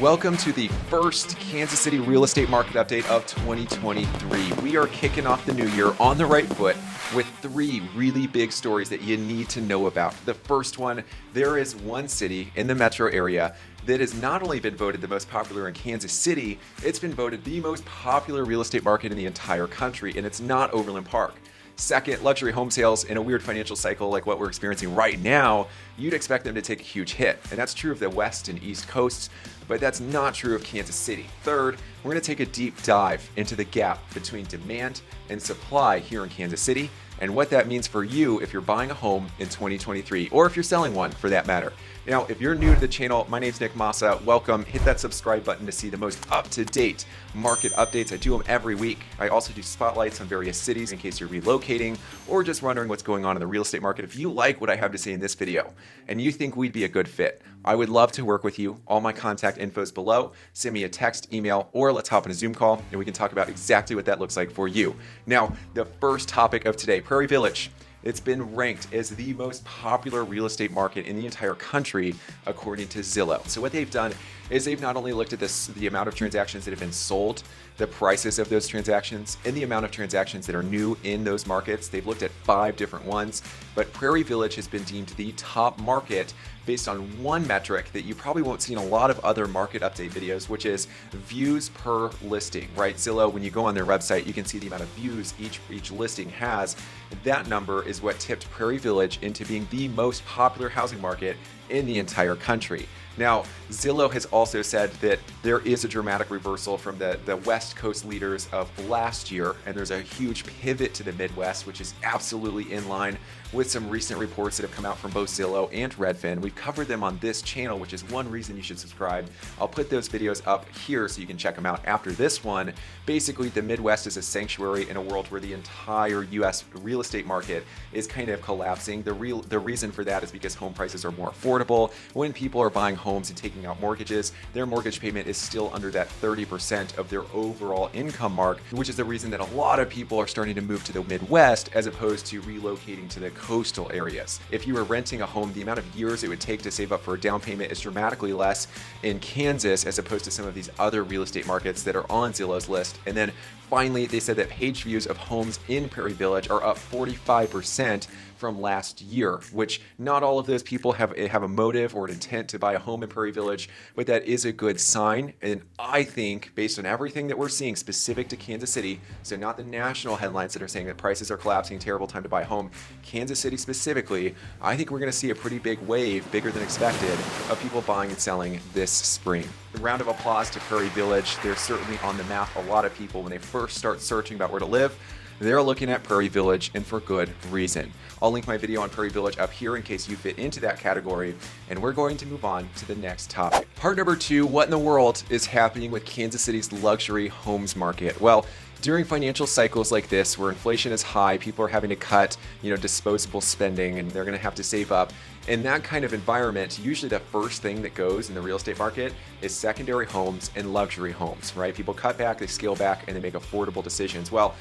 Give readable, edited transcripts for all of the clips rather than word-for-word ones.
Welcome to the first Kansas City real estate market update of 2023. We are kicking off the new year on the right foot with three really big stories that you need to know about. The first one, there is one city in the metro area that has not only been voted the most popular in Kansas City, it's been voted the most popular real estate market in the entire country, and it's not Overland Park. Second, luxury home sales in a weird financial cycle like what we're experiencing right now, you'd expect them to take a huge hit. And that's true of the West and East Coasts, but that's not true of Kansas City. Third, we're going to take a deep dive into the gap between demand and supply here in Kansas City and what that means for you if you're buying a home in 2023, or if you're selling one for that matter. Now, if you're new to the channel, my name's Nick Massa. Welcome. Hit that subscribe button to see the most up-to-date market updates. I do them every week. I also do spotlights on various cities in case you're relocating or just wondering what's going on in the real estate market. If you like what I have to say in this video and you think we'd be a good fit, I would love to work with you. All my contact info is below. Send me a text, email, or let's hop on a Zoom call and we can talk about exactly what that looks like for you. Now, the first topic of today, Prairie Village. It's been ranked as the most popular real estate market in the entire country, according to Zillow. So what they've done is they've not only looked at the amount of transactions that have been sold, the prices of those transactions, and the amount of transactions that are new in those markets. They've looked at 5 different ones, but Prairie Village has been deemed the top market based on one metric that you probably won't see in a lot of other market update videos, which is views per listing, right? Zillow, when you go on their website, you can see the amount of views each listing has. That number is what tipped Prairie Village into being the most popular housing market in the entire country. Now, Zillow has also said that there is a dramatic reversal from the West Coast leaders of last year, and there's a huge pivot to the Midwest, which is absolutely in line with some recent reports that have come out from both Zillow and Redfin. We've covered them on this channel, which is one reason you should subscribe. I'll put those videos up here so you can check them out after this one. Basically, the Midwest is a sanctuary in a world where the entire US real estate market is kind of collapsing. The reason for that is because home prices are more affordable. When people are buying homes and taking out mortgages, their mortgage payment is still under that 30% of their overall income mark, which is the reason that a lot of people are starting to move to the Midwest as opposed to relocating to the coastal areas. If you were renting a home, the amount of years it would take to save up for a down payment is dramatically less in Kansas as opposed to some of these other real estate markets that are on Zillow's list. And then finally, they said that page views of homes in Prairie Village are up 45% from last year, which not all of those people have a motive or an intent to buy a home in Prairie Village, but that is a good sign. And I think, based on everything that we're seeing specific to Kansas City, so not the national headlines that are saying that prices are collapsing, terrible time to buy a home, Kansas City specifically, I think we're going to see a pretty big wave, bigger than expected, of people buying and selling this spring. A round of applause to Prairie Village. They're certainly on the map. A lot of people, when they first start searching about where to live, they're looking at Prairie Village, and for good reason. I'll link my video on Prairie Village up here in case you fit into that category, and we're going to move on to the next topic. Part number 2, what in the world is happening with Kansas City's luxury homes market? Well, during financial cycles like this, where inflation is high, people are having to cut, disposable spending, and they're going to have to save up. In that kind of environment, usually the first thing that goes in the real estate market is secondary homes and luxury homes, right? People cut back, they scale back, and they make affordable decisions. Well,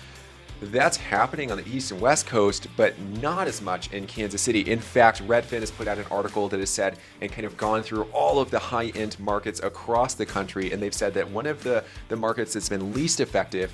that's happening on the East and West Coast, but not as much in Kansas City. In fact, Redfin has put out an article that has said and kind of gone through all of the high-end markets across the country, and they've said that one of the markets that's been least affected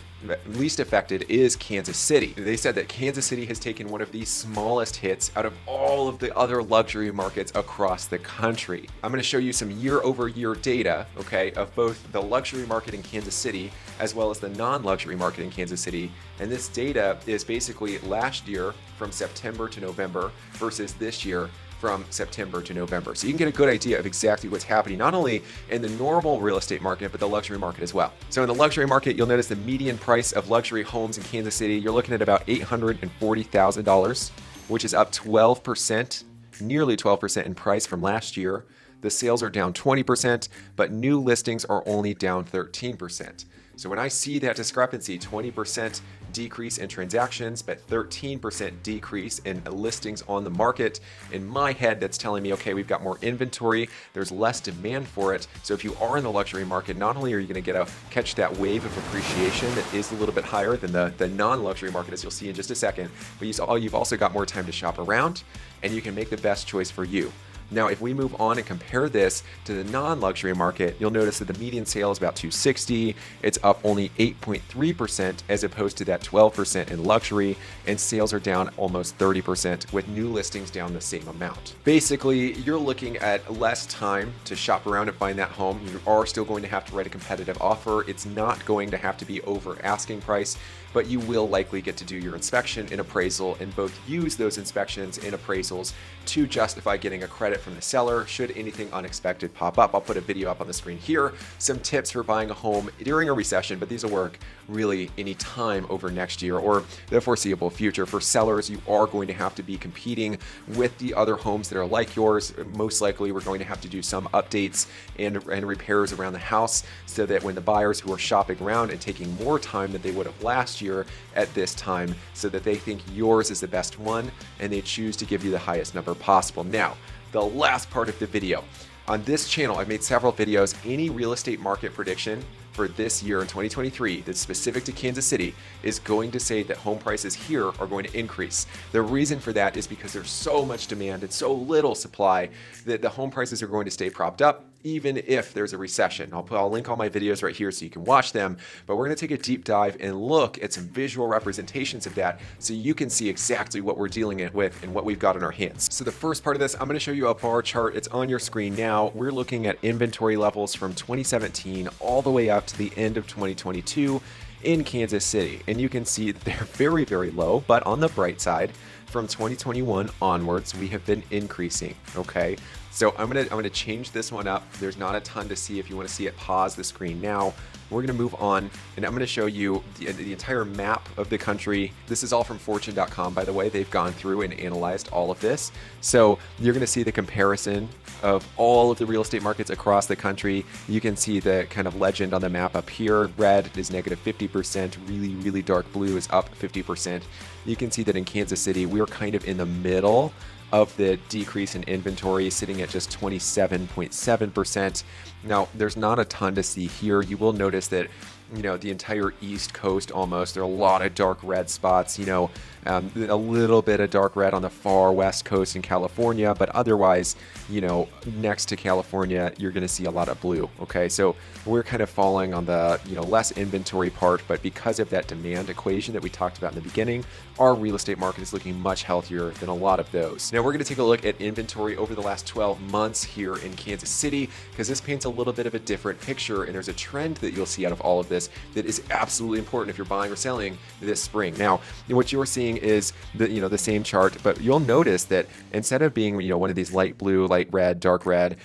is Kansas City. They said that Kansas City has taken one of the smallest hits out of all of the other luxury markets across the country. I'm going to show you some year-over-year data, okay, of both the luxury market in Kansas City as well as the non-luxury market in Kansas City. And this data is basically last year from September to November versus this year from September to November. So you can get a good idea of exactly what's happening, not only in the normal real estate market, but the luxury market as well. So in the luxury market, you'll notice the median price of luxury homes in Kansas City, you're looking at about $840,000, which is up 12%, nearly 12% in price from last year. The sales are down 20%, but new listings are only down 13%. So when I see that discrepancy, 20% decrease in transactions, but 13% decrease in listings on the market, in my head, that's telling me, okay, we've got more inventory, there's less demand for it. So if you are in the luxury market, not only are you going to catch that wave of appreciation that is a little bit higher than the non-luxury market, as you'll see in just a second, but you've also got more time to shop around, and you can make the best choice for you. Now, if we move on and compare this to the non-luxury market, you'll notice that the median sale is about $260. It's up only 8.3% as opposed to that 12% in luxury, and sales are down almost 30% with new listings down the same amount. Basically, you're looking at less time to shop around and find that home. You are still going to have to write a competitive offer. It's not going to have to be over asking price, but you will likely get to do your inspection and appraisal and both use those inspections and appraisals to justify getting a credit from the seller should anything unexpected pop up. I'll put a video up on the screen here, some tips for buying a home during a recession, but these will work really any time over next year or the foreseeable future. For sellers, you are going to have to be competing with the other homes that are like yours. Most likely, we're going to have to do some updates and repairs around the house so that when the buyers who are shopping around and taking more time than they would have last year at this time, so that they think yours is the best one and they choose to give you the highest number possible. Now, the last part of the video. On this channel, I've made several videos. Any real estate market prediction for this year in 2023 that's specific to Kansas City is going to say that home prices here are going to increase. The reason for that is because there's so much demand and so little supply that the home prices are going to stay propped up even if there's a recession. I'll link all my videos right here so you can watch them, but we're going to take a deep dive and look at some visual representations of that so you can see exactly what we're dealing with and what we've got in our hands. So the first part of this, I'm going to show you a bar chart. It's on your screen now. We're looking at inventory levels from 2017 all the way up to the end of 2022 in Kansas City. And you can see that they're very, very low, but on the bright side, from 2021 onwards, we have been increasing, okay? So I'm gonna change this one up. There's not a ton to see. If you wanna see it, pause the screen now. We're gonna move on, and I'm gonna show you the entire map of the country. This is all from fortune.com, by the way. They've gone through and analyzed all of this. So you're gonna see the comparison of all of the real estate markets across the country. You can see the kind of legend on the map up here. Red is negative 50%, really, really dark blue is up 50%. You can see that in Kansas City, we're kind of in the middle of the decrease in inventory, sitting at just 27.7%. Now, there's not a ton to see here. You will notice that, you know, the entire East Coast almost, there are a lot of dark red spots, you know, a little bit of dark red on the far West Coast in California, but otherwise, you know, next to California, you're going to see a lot of blue. Okay, so we're kind of falling on the, you know, less inventory part, but because of that demand equation that we talked about in the beginning, our real estate market is looking much healthier than a lot of those. Now we're going to take a look at inventory over the last 12 months here in Kansas City, because this paints a little bit of a different picture, and there's a trend that you'll see out of all of this that is absolutely important if you're buying or selling this spring. Now, what you're seeing is the, you know, the same chart, but you'll notice that instead of being, you know, one of these light blue, light red, dark red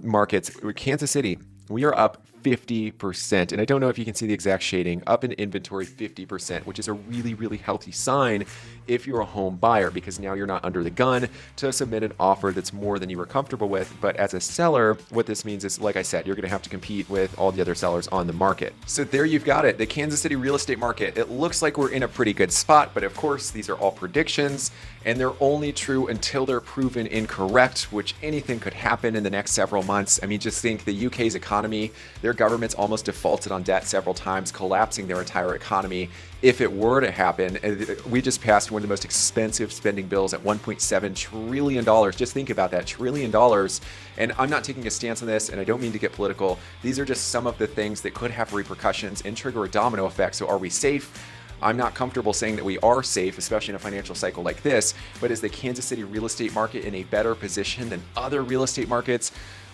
markets, Kansas City, we are up 50%. And I don't know if you can see the exact shading, up in inventory 50%, which is a really, really healthy sign if you're a home buyer, because now you're not under the gun to submit an offer that's more than you were comfortable with. But as a seller, what this means is, like I said, you're going to have to compete with all the other sellers on the market. So there you've got it, the Kansas City real estate market. It looks like we're in a pretty good spot, but of course, these are all predictions, and they're only true until they're proven incorrect, which anything could happen in the next several months. I mean, just think the UK's economy, their government's almost defaulted on debt several times, collapsing their entire economy. If it were to happen, we just passed one of the most expensive spending bills at $1.7 trillion. Just think about that, $1 trillion. And I'm not taking a stance on this, and I don't mean to get political. These are just some of the things that could have repercussions and trigger a domino effect. So are we safe? I'm not comfortable saying that we are safe, especially in a financial cycle like this, but is the Kansas City real estate market in a better position than other real estate markets?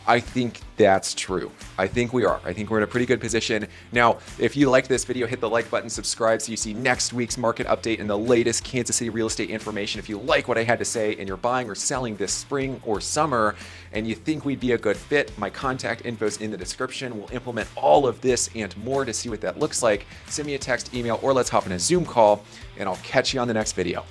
I think that's true. I think we are. I think we're in a pretty good position. Now, if you like this video, hit the like button, subscribe so you see next week's market update and the latest Kansas City real estate information. If you like what I had to say and you're buying or selling this spring or summer and you think we'd be a good fit, my contact info is in the description. We'll implement all of this and more to see what that looks like. Send me a text, email, or let's hop in a Zoom call, and I'll catch you on the next video.